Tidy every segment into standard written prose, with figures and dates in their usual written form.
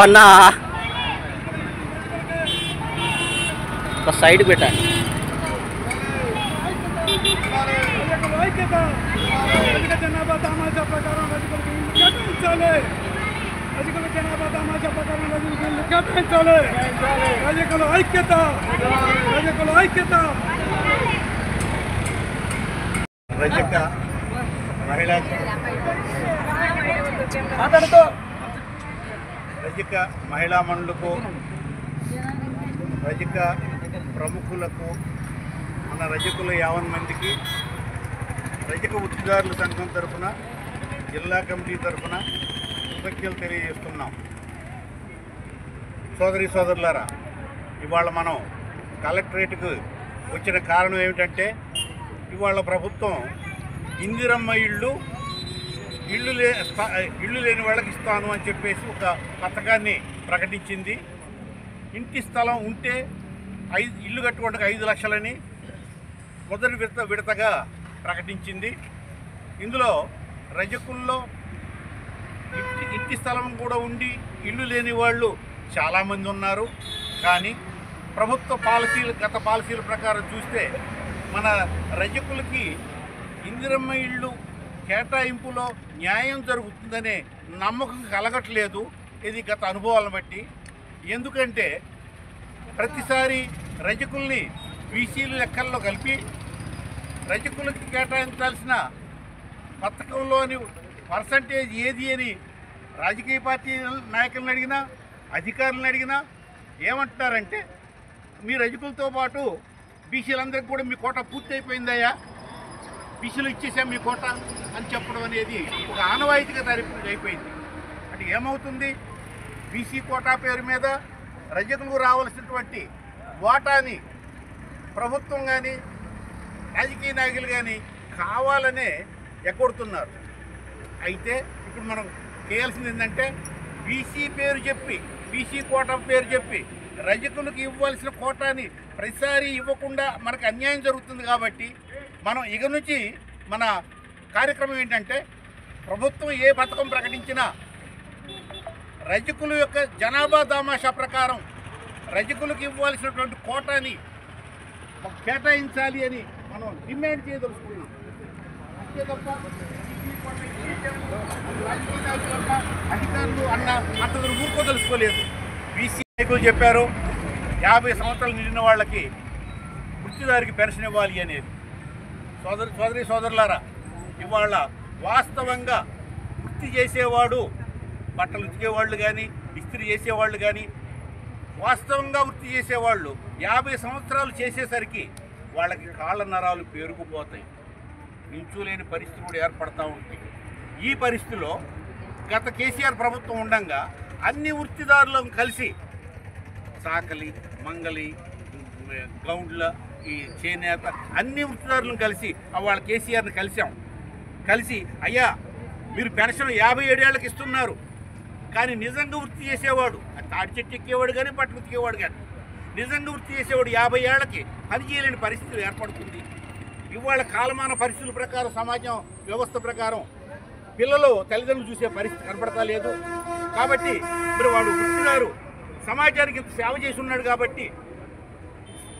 అన్నా ఒక సైడ్ పెట్టా జనాభా తమాషా ప్రకారం రజకులకు కేటాయించాలి. రజకుల జనాభా తమాషా ప్రకారం రజకులకు కేటాయించాలి. రజకుల ఐక్యత, రజకుల ఐక్యత. రజక మహిళా రజక మహిళా మండలకు, రజక ప్రముఖులకు, మన రజకుల 50 మందికి రజక వృత్తిదారుల సంఘం తరఫున, జిల్లా కమిటీ తరఫున కృతజ్ఞతలు తెలియజేస్తున్నాం. సోదరి సోదరులారా, ఇవాళ మనం కలెక్టరేట్కు వచ్చిన కారణం ఏమిటంటే, ఇవాళ ప్రభుత్వం ఇందిరమ్మ ఇళ్ళు లేని వాళ్ళకి ఇస్తాను అని చెప్పేసి ఒక పథకాన్ని ప్రకటించింది. ఇంటి స్థలం ఉంటే ఇల్లు కట్టుకోవడానికి 5 లక్షలని మొదటి విడతగా ప్రకటించింది. ఇందులో రజకుల్లో ఇంటి స్థలం కూడా ఉండి ఇల్లు లేని వాళ్ళు చాలామంది ఉన్నారు. కానీ ప్రభుత్వ గత పాలసీల ప్రకారం చూస్తే మన రజకులకి ఇందిరమ్మ ఇళ్ళు కేటాయింపులో న్యాయం జరుగుతుందనే నమ్మకం కలగట్లేదు. ఇది గత అనుభవాలను బట్టి. ఎందుకంటే ప్రతిసారి రజకుల్ని బీసీల లెక్కల్లో కలిపి రజకులకి కేటాయించాల్సిన పథకంలోని పర్సంటేజ్ ఏది అని రాజకీయ పార్టీ నాయకులను అడిగినా, అధికారులను అడిగినా ఏమంటున్నారంటే, మీ రజకులతో పాటు బీసీలందరికీ కూడా మీ కోటా పూర్తి అయిపోయిందయ్యా, బీసీలు ఇచ్చేసాం మీ కోట అని చెప్పడం అనేది ఒక ఆనవాయితీగా అయిపోయింది. అంటే ఏమవుతుంది, బీసీ కోటా పేరు మీద రజకులకు రావాల్సినటువంటి వాటాని ప్రభుత్వం కానీ రాజకీయ నాయకులు కానీ కావాలనే ఎగ్గొడుతున్నారు. అయితే ఇప్పుడు మనం చేయాల్సింది ఏంటంటే, బీసీ కోటా పేరు చెప్పి రజకులకు ఇవ్వాల్సిన కోటాని ప్రతిసారి ఇవ్వకుండా మనకు అన్యాయం జరుగుతుంది. కాబట్టి మనం ఇక నుంచి మన కార్యక్రమం ఏంటంటే, ప్రభుత్వం ఏ పథకం ప్రకటించినా రజకుల యొక్క జనాభా దామాషా ప్రకారం రజకులకు ఇవ్వాల్సినటువంటి కోటాని కేటాయించాలి అని మనం డిమాండ్ చేయదలుచుకున్నాం. అంతే తప్ప అధికారులు అంతకు ఊరుకోదలుచుకోలేదు. బీసీ నాయకులు చెప్పారు 50 సంవత్సరాలు నిండిన వాళ్ళకి వృత్తిదారికి పెన్షన్ ఇవ్వాలి అనేది. సోదరి సోదరులారా, ఇవాళ వాస్తవంగా వృత్తి చేసేవాడు, బట్టలు ఉతికేవాళ్ళు కానీ, ఇస్త్రీ చేసేవాళ్ళు కానీ, వాస్తవంగా వృత్తి చేసేవాళ్ళు 50 సంవత్సరాలు చేసేసరికి వాళ్ళకి కాళ్ళ నరాలు పేరుకుపోతాయి, నించులేని పరిస్థితులు కూడా ఏర్పడతా ఉంటాయి. ఈ పరిస్థితిలో గత కేసీఆర్ ప్రభుత్వం ఉండగా అన్ని వృత్తిదారులను కలిసి సాకలి, మంగలి, గౌండ్ల, ఈ చేనేత అన్ని వృత్తిదారులను కలిసి వాళ్ళ కేసీఆర్ని కలిసి అయ్యా మీరు పెన్షన్ 57 ఏళ్ళకి ఇస్తున్నారు, కానీ నిజంగా వృత్తి చేసేవాడు, తాడి చెట్టు ఎక్కేవాడు కానీ, బట్టలు ఉతికేవాడు కానీ, నిజంగా వృత్తి చేసేవాడు 50 ఏళ్ళకి పని చేయలేని పరిస్థితి ఏర్పడుతుంది. ఇవాళ కాలమాన పరిస్థితుల ప్రకారం, సమాజం వ్యవస్థ ప్రకారం పిల్లలు తల్లిదండ్రులు చూసే పరిస్థితి కనపడతా లేదు. కాబట్టి మరి వాడు వృత్తిదారు సమాజానికి ఇంత సేవ చేసి ఉన్నాడు కాబట్టి,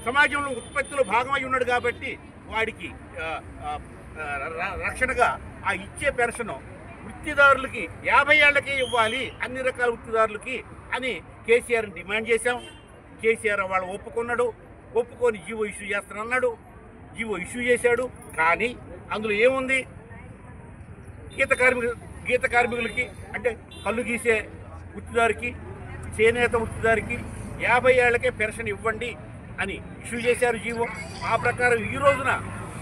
సమాజంలో ఉత్పత్తిలో భాగమై ఉన్నాడు కాబట్టి వాడికి రక్షణగా ఆ ఇచ్చే పెన్షన్ వృత్తిదారులకి 50 ఏళ్లకే ఇవ్వాలి, అన్ని రకాల వృత్తిదారులకి అని కేసీఆర్ని డిమాండ్ చేశాం. కేసీఆర్ వాళ్ళు ఒప్పుకొని జీవో ఇష్యూ చేస్తానన్నాడు. జీవో ఇష్యూ చేశాడు. కానీ అందులో ఏముంది, గీత కార్మికులకి అంటే కళ్ళు గీసే వృత్తిదారికి, చేనేత వృత్తిదారికి 50 ఏళ్లకే పెన్షన్ ఇవ్వండి అని ఇష్యూ చేశారు జీవో. ఆ ప్రకారం ఈ రోజున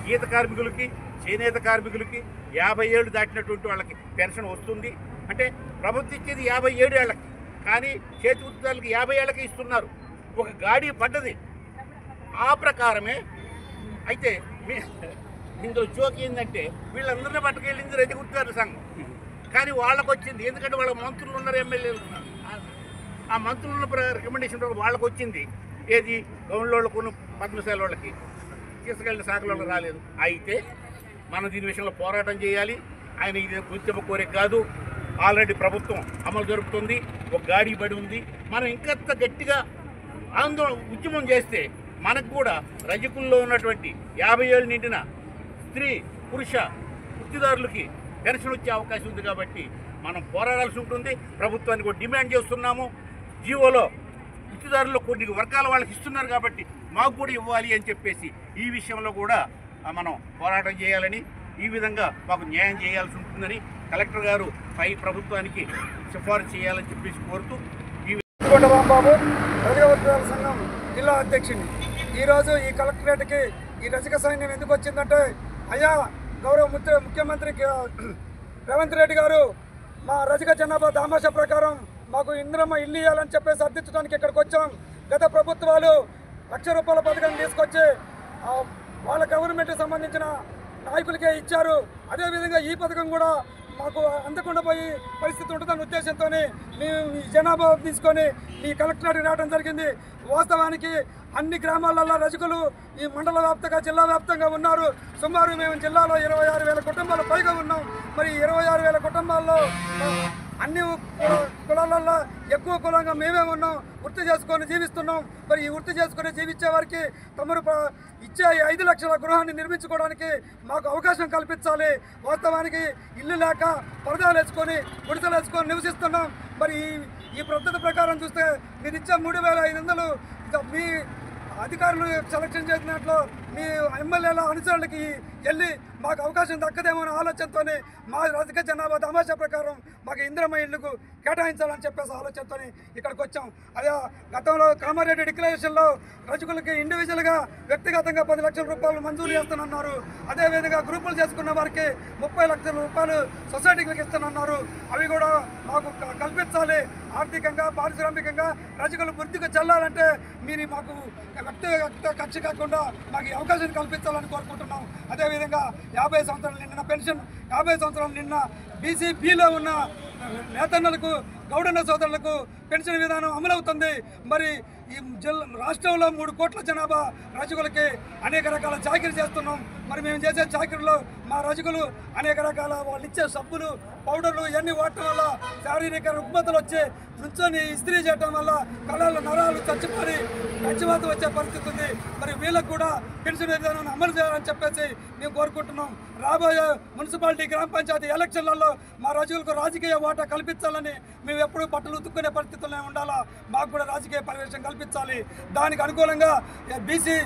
గీత కార్మికులకి, చేనేత కార్మికులకి 50 ఏళ్ళు దాటినటువంటి వాళ్ళకి పెన్షన్ వస్తుంది. అంటే ప్రభుత్వం ఇచ్చేది 57 ఏళ్ళకి, కానీ చేతి వృత్తిదారులకి 50 ఏళ్ళకే ఇస్తున్నారు. ఒక గాడి పడ్డది. ఆ ప్రకారమే అయితే ఇందులో జోక్ ఏంటంటే, వీళ్ళందరినీ పట్టుకెళ్ళింది రజక వృత్తిదారుల సంఘం, కానీ వాళ్ళకు వచ్చింది. ఎందుకంటే వాళ్ళ మంత్రులు ఉన్నారు, ఎమ్మెల్యేలు ఉన్నారు. ఆ మంత్రులు ఉన్న రికమెండేషన్ వాళ్ళకు వచ్చింది. ఏది గౌన్లోళ్ళకు, పద్మశాల వాళ్ళకి తీసుకెళ్ళిన శాఖల వాళ్ళకి రాలేదు. అయితే మనం దీని విషయంలో పోరాటం చేయాలి. ఆయన ఇది ఉద్యమ కోరిక కాదు. ఆల్రెడీ ప్రభుత్వం అమలు జరుపుతుంది, ఒక గాడి బడి ఉంది. మనం ఇంకంత గట్టిగా ఆందోళన ఉద్యమం చేస్తే మనకు కూడా రజకుల్లో ఉన్నటువంటి 50 ఏళ్ళు నిండిన స్త్రీ పురుష వృత్తిదారులకి పెన్షన్ వచ్చే అవకాశం ఉంది. కాబట్టి మనం పోరాడాల్సి ఉంటుంది. ప్రభుత్వానికి కూడా డిమాండ్ చేస్తున్నాము. జీవోలో వృత్తిదారుల్లో కొన్ని వర్గాల వాళ్ళకి ఇస్తున్నారు కాబట్టి మాకు కూడా ఇవ్వాలి అని చెప్పేసి ఈ విషయంలో కూడా మనం పోరాటం చేయాలని, ఈ విధంగా మాకు న్యాయం చేయాల్సి ఉంటుందని కలెక్టర్ గారు పై ప్రభుత్వానికి సిఫారసు చేయాలని చెప్పేసి కోరుతూ రాంబాబు రజక వర్గాల సంఘం జిల్లా అధ్యక్షుడిని. ఈరోజు ఈ కలెక్టరేట్కి ఈ రజక సైన్యం ఎందుకు వచ్చిందంటే, అయ్యా గౌరవ ముఖ్యమంత్రి రేవంత్ రెడ్డి గారు మా రజక జనాభా దామాషా ప్రకారం మాకు ఇంద్రమ్మ ఇల్లు ఇవ్వాలని చెప్పేసి అర్థించడానికి ఇక్కడికి వచ్చాం. గత ప్రభుత్వాలు ₹1,00,000 పథకం తీసుకొచ్చి వాళ్ళ గవర్నమెంట్కి సంబంధించిన నాయకులకే ఇచ్చారు. అదేవిధంగా ఈ పథకం కూడా మాకు అందకుండా పోయి పరిస్థితి ఉంటుందన్న ఉద్దేశంతో మేము ఈ జనాభా తీసుకొని ఈ కలెక్టరేట్కి రావడం జరిగింది. వాస్తవానికి అన్ని గ్రామాలలో రజకులు ఈ మండల వ్యాప్తంగా జిల్లా వ్యాప్తంగా ఉన్నారు. సుమారు మేము జిల్లాలో 26,000 కుటుంబాలు పైగా ఉన్నాం. మరి 26,000 కుటుంబాల్లో అన్ని కులాలలో ఎక్కువ కులంగా మేమే ఉన్నాం. వృత్తి చేసుకొని జీవిస్తున్నాం. మరి ఈ వృత్తి చేసుకొని జీవించే వారికి తమరు ఇచ్చే 5 లక్షల గృహాన్ని నిర్మించుకోవడానికి మాకు అవకాశం కల్పించాలి. వాస్తవానికి ఇల్లు లేక పరదాలు వేసుకొని గుడిసెలు వేసుకొని నివసిస్తున్నాం. మరి ఈ పద్ధతి ప్రకారం చూస్తే మీరు ఇచ్చే 3,500 మీ అధికారులు సెలక్షన్ చేసినట్లు మీ ఎమ్మెల్యేల అనుసరణకి వెళ్ళి మాకు అవకాశం దక్కదేమో అనే ఆలోచనతోనే మా రజక జనాభా తమాషా ప్రకారం మాకు ఇందిరమ్మ ఇళ్లకు కేటాయించాలని చెప్పేసి ఆలోచనతో ఇక్కడికి వచ్చాం. అదే గతంలో కామారెడ్డి డిక్లరేషన్లో రజకులకి ఇండివిజువల్గా వ్యక్తిగతంగా 10 లక్షల రూపాయలు మంజూరు చేస్తానన్నారు. అదేవిధంగా గ్రూపులు చేసుకున్న వారికి 30 లక్షల రూపాయలు సొసైటీలకు ఇస్తానన్నారు. అవి కూడా మాకు కల్పించాలి. ఆర్థికంగా పారిశ్రామికంగా రజకులు వృద్ధికి చెల్లాలంటే మీరు మాకు వ్యక్తిగత ఖర్చు కాకుండా మాకు ఈ అవకాశాన్ని కల్పించాలని కోరుకుంటున్నాం. అదేవిధంగా 50 సంవత్సరాలు నిండిన పెన్షన్, 50 సంవత్సరాలు నిన్న బీసీబీలో ఉన్న నేతన్నలకు గౌడన్న సోదరులకు పెన్షన్ విధానం అమలవుతుంది. మరి ఈ రాష్ట్రంలో 3 కోట్ల జనాభా రజకులకి అనేక రకాల చాకరీ చేస్తున్నాం. మరి మేము చేసే చాకరీలో మా రజకులు అనేక రకాల వాళ్ళు ఇచ్చే సబ్బులు పౌడర్లు ఇవన్నీ వాడటం వల్ల శారీరక రుగ్మతలు వచ్చి నుంచొని ఇస్త్రీ చేయడం వల్ల కళల నరాలు చచ్చిపోయి పచ్చివాత వచ్చే పరిస్థితి ఉంది. మరి వీళ్ళకు కూడా పెన్షన్ విధానాన్ని అమలు చేయాలని చెప్పేసి మేము కోరుకుంటున్నాం. రాబోయే మున్సిపాలిటీ గ్రామ పంచాయతీ ఎలక్షన్లలో మా రజకులకు రాజకీయ వాటా కల్పించాలని మేము ఎప్పుడూ బట్టలు ఉతుక్కునే పరిస్థితుల్లో ఉండాలా. మాకు కూడా రాజకీయ ప్రవేశం కల్పించాలి. దానికి అనుకూలంగా బీసీ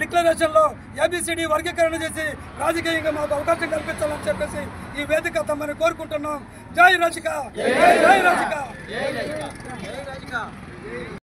డిక్లరేషన్లో ఏబిసిడి వర్గీకరణ చేసి రాజకీయంగా మాకు అవకాశం కల్పించాలని చెప్పేసి ఈ వేదిక తమని కోరుకుంటున్నాం. జై రజక, జై రజక.